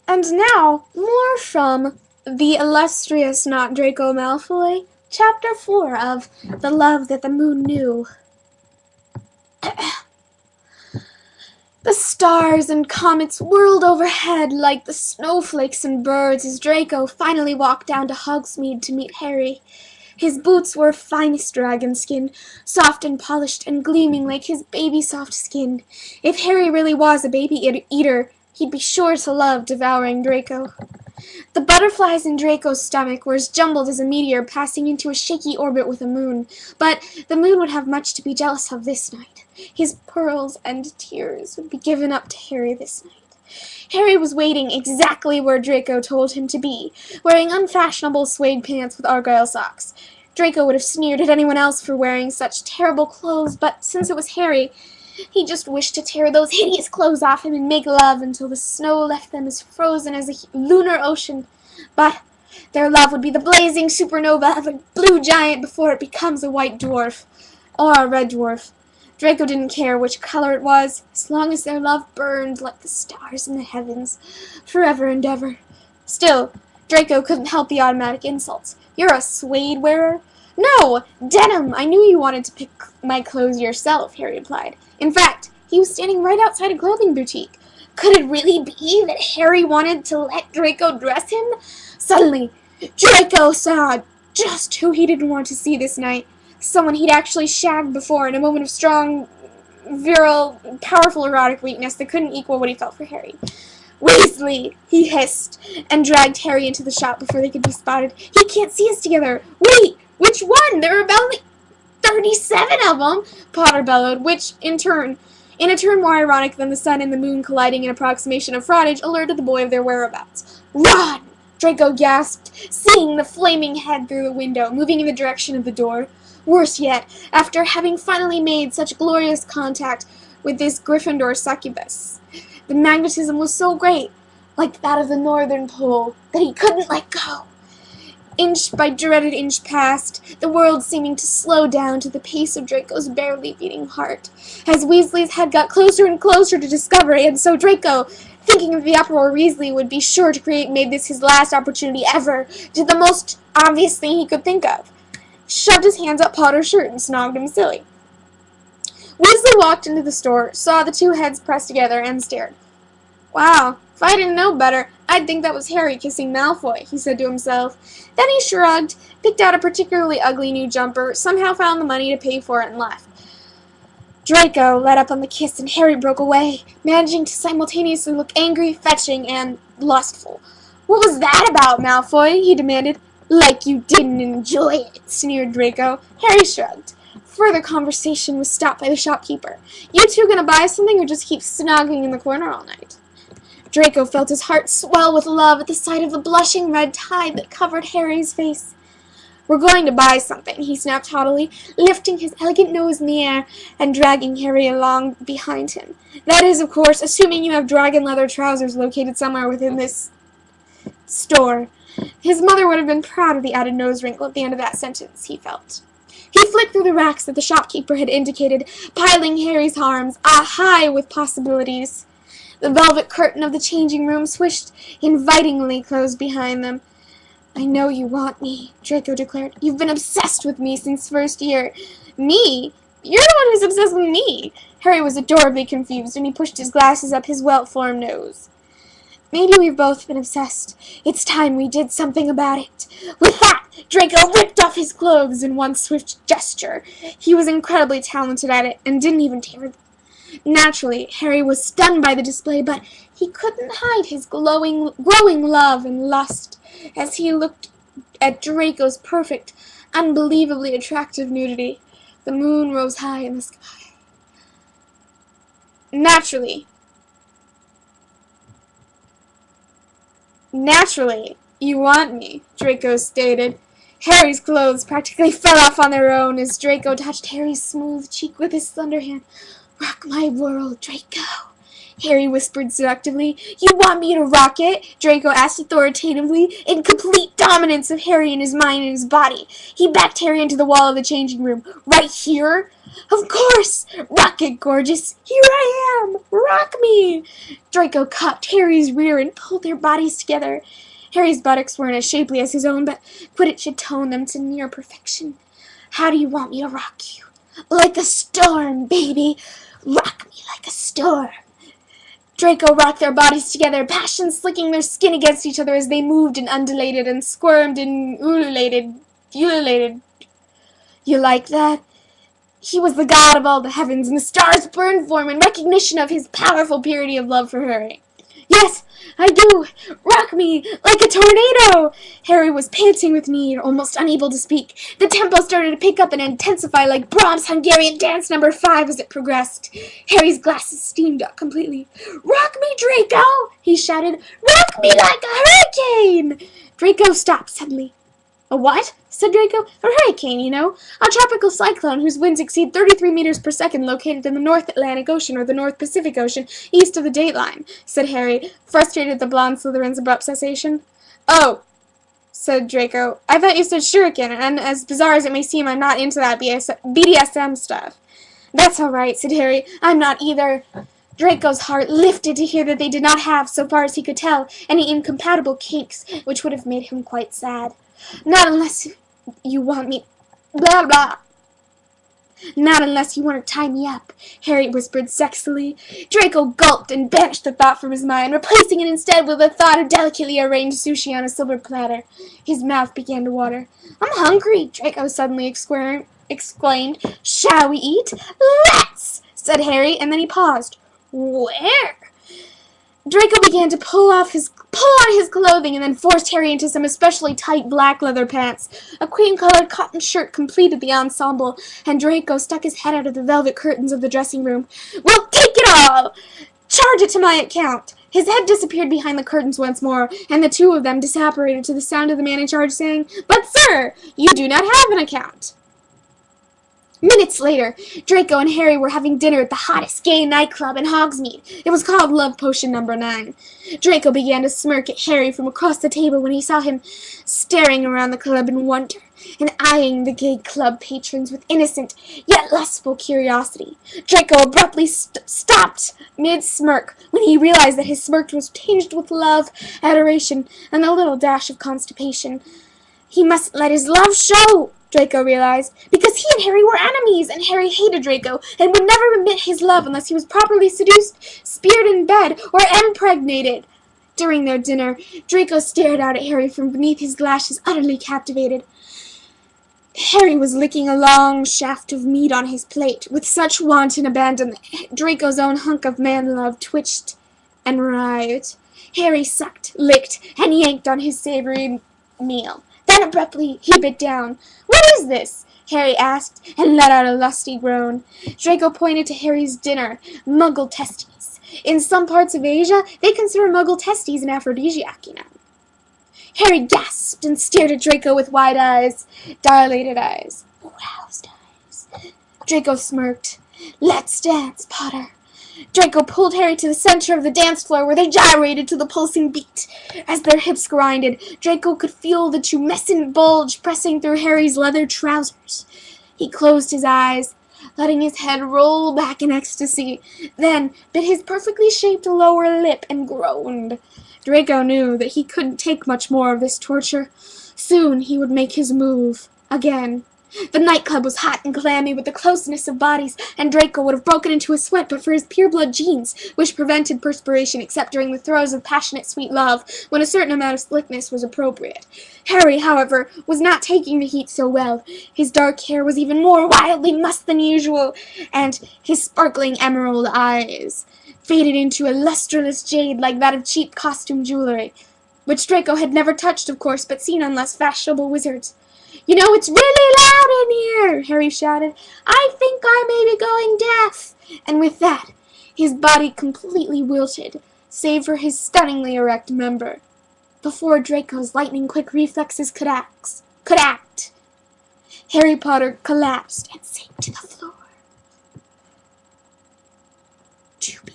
And now, more from the illustrious Not Draco Malfoy, Chapter 4 of The Love That the Moon Knew. The stars and comets whirled overhead like the snowflakes and birds as Draco finally walked down to Hogsmeade to meet Harry. His boots were of finest dragon skin, soft and polished and gleaming like his baby soft skin. If Harry really was a baby eater, he'd be sure to love devouring Draco. The butterflies in Draco's stomach were as jumbled as a meteor passing into a shaky orbit with a moon, but the moon would have much to be jealous of this night. His pearls and tears would be given up to Harry this night. Harry was waiting exactly where Draco told him to be, wearing unfashionable suede pants with argyle socks. Draco would have sneered at anyone else for wearing such terrible clothes, but since it was Harry, he just wished to tear those hideous clothes off him and make love until the snow left them as frozen as a lunar ocean. But their love would be the blazing supernova of a blue giant before it becomes a white dwarf, or a red dwarf. Draco didn't care which color it was, as long as their love burned like the stars in the heavens, forever and ever. Still, Draco couldn't help the automatic insults. "You're a suede wearer?" "No, denim! I knew you wanted to pick my clothes yourself," Harry replied. In fact, he was standing right outside a clothing boutique. Could it really be that Harry wanted to let Draco dress him? Suddenly, Draco saw just who he didn't want to see this night. Someone he'd actually shagged before in a moment of strong, virile, powerful erotic weakness that couldn't equal what he felt for Harry. "Weasley!" he hissed, and dragged Harry into the shop before they could be spotted. "He can't see us together! Wait! Which one? There are about 37 of them!" Potter bellowed, which, in a turn more ironic than the sun and the moon colliding in approximation of frottage, alerted the boy of their whereabouts. "Run!" Draco gasped, seeing the flaming head through the window, moving in the direction of the door. Worse yet, after having finally made such glorious contact with this Gryffindor succubus, the magnetism was so great, like that of the northern pole, that he couldn't let go. Inch by dreaded inch passed, the world seeming to slow down to the pace of Draco's barely beating heart, as Weasley's head got closer and closer to discovery, and so Draco, thinking of the uproar Weasley would be sure to create, made this his last opportunity ever, did the most obvious thing he could think of. Shoved his hands up Potter's shirt and snogged him silly. Weasley walked into the store, saw the two heads pressed together, and stared. "Wow, if I didn't know better, I'd think that was Harry kissing Malfoy," he said to himself. Then he shrugged, picked out a particularly ugly new jumper, somehow found the money to pay for it, and left. Draco let up on the kiss, and Harry broke away, managing to simultaneously look angry, fetching, and lustful. "What was that about, Malfoy?" he demanded. "Like you didn't enjoy it," sneered Draco. Harry shrugged. Further conversation was stopped by the shopkeeper. "You two gonna buy something or just keep snogging in the corner all night?" Draco felt his heart swell with love at the sight of the blushing red tide that covered Harry's face. "We're going to buy something," he snapped haughtily, lifting his elegant nose in the air and dragging Harry along behind him. "That is, of course, assuming you have dragon leather trousers located somewhere within this store." His mother would have been proud of the added nose wrinkle at the end of that sentence, he felt. He flicked through the racks that the shopkeeper had indicated, piling Harry's arms high with possibilities. The velvet curtain of the changing room swished invitingly closed behind them. "I know you want me," Draco declared. "You've been obsessed with me since first year." "Me? You're the one who's obsessed with me." Harry was adorably confused, and he pushed his glasses up his well-formed nose. "Maybe we've both been obsessed. It's time we did something about it." With that, Draco ripped off his clothes in one swift gesture. He was incredibly talented at it, and didn't even tear them. Naturally, Harry was stunned by the display, but he couldn't hide his growing love and lust as he looked at Draco's perfect, unbelievably attractive nudity. The moon rose high in the sky. Naturally, you want me," Draco stated. Harry's clothes practically fell off on their own as Draco touched Harry's smooth cheek with his slender hand. "Rock my world, Draco," Harry whispered seductively. "You want me to rock it?" Draco asked authoritatively, in complete dominance of Harry in his mind and his body. He backed Harry into the wall of the changing room. "Right here?" Of course! Rock it, gorgeous! Here I am! Rock me! Draco cupped Harry's rear and pulled their bodies together. Harry's buttocks weren't as shapely as his own, but Quidditch had toned them to near perfection. How do you want me to rock you? Like a storm, baby! Rock me like a storm! Draco rocked their bodies together, passion slicking their skin against each other as they moved and undulated and squirmed and ululated. You like that? He was the god of all the heavens, and the stars burned for him in recognition of his powerful purity of love for Harry. Yes, I do! Rock me like a tornado! Harry was panting with need, almost unable to speak. The tempo started to pick up and intensify like Brahms' Hungarian Dance No. 5 as it progressed. Harry's glasses steamed up completely. Rock me, Draco! He shouted. Rock me like a hurricane! Draco stopped suddenly. A what? Said Draco. A hurricane, you know. A tropical cyclone whose winds exceed 33 meters per second, located in the North Atlantic Ocean or the North Pacific Ocean, east of the dateline, said Harry, frustrated at the blonde Slytherin's abrupt cessation. Oh, said Draco. I thought you said shuriken, and as bizarre as it may seem, I'm not into that BDSM stuff. That's all right, said Harry. I'm not either. Draco's heart lifted to hear that they did not have, so far as he could tell, any incompatible kinks, which would have made him quite sad. Not unless you want me... Blah, blah. Not unless you want to tie me up, Harry whispered sexily. Draco gulped and banished the thought from his mind, replacing it instead with the thought of delicately arranged sushi on a silver platter. His mouth began to water. I'm hungry, Draco suddenly exclaimed. Shall we eat? Let's, said Harry, and then he paused. Where? Draco began to pull on his clothing and then forced Harry into some especially tight black leather pants. A cream-colored cotton shirt completed the ensemble, and Draco stuck his head out of the velvet curtains of the dressing room. Well, take it all! Charge it to my account! His head disappeared behind the curtains once more, and the two of them disapparated to the sound of the man in charge saying, But, sir, you do not have an account. Minutes later, Draco and Harry were having dinner at the hottest gay nightclub in Hogsmeade. It was called Love Potion No. 9. Draco began to smirk at Harry from across the table when he saw him staring around the club in wonder and eyeing the gay club patrons with innocent yet lustful curiosity. Draco abruptly stopped mid-smirk when he realized that his smirk was tinged with love, adoration, and a little dash of constipation. He mustn't let his love show, Draco realized, because he and Harry were enemies, and Harry hated Draco and would never admit his love unless he was properly seduced, speared in bed, or impregnated. During their dinner, Draco stared out at Harry from beneath his lashes, utterly captivated. Harry was licking a long shaft of meat on his plate with such wanton abandon that Draco's own hunk of man-love twitched and writhed. Harry sucked, licked, and yanked on his savory meal. Then abruptly he bit down. What is this? Harry asked, and let out a lusty groan. Draco pointed to Harry's dinner, muggle testes. In some parts of Asia, they consider muggle testes an aphrodisiac, you know. Harry gasped and stared at Draco with wide eyes, dilated eyes, aroused eyes. Draco smirked. Let's dance, Potter. Draco pulled Harry to the center of the dance floor where they gyrated to the pulsing beat. As their hips grinded, Draco could feel the tumescent bulge pressing through Harry's leather trousers. He closed his eyes, letting his head roll back in ecstasy, then bit his perfectly shaped lower lip and groaned. Draco knew that he couldn't take much more of this torture. Soon he would make his move again. The nightclub was hot and clammy with the closeness of bodies, and Draco would have broken into a sweat but for his pure-blood genes, which prevented perspiration except during the throes of passionate sweet love, when a certain amount of slickness was appropriate. Harry, however, was not taking the heat so well. His dark hair was even more wildly mussed than usual, and his sparkling emerald eyes faded into a lustreless jade like that of cheap costume jewelry, which Draco had never touched, of course, but seen on less fashionable wizards. You know, it's really loud in here, Harry shouted. I think I may be going deaf. And with that, his body completely wilted, save for his stunningly erect member. Before Draco's lightning-quick reflexes could act, Harry Potter collapsed and sank to the floor. To be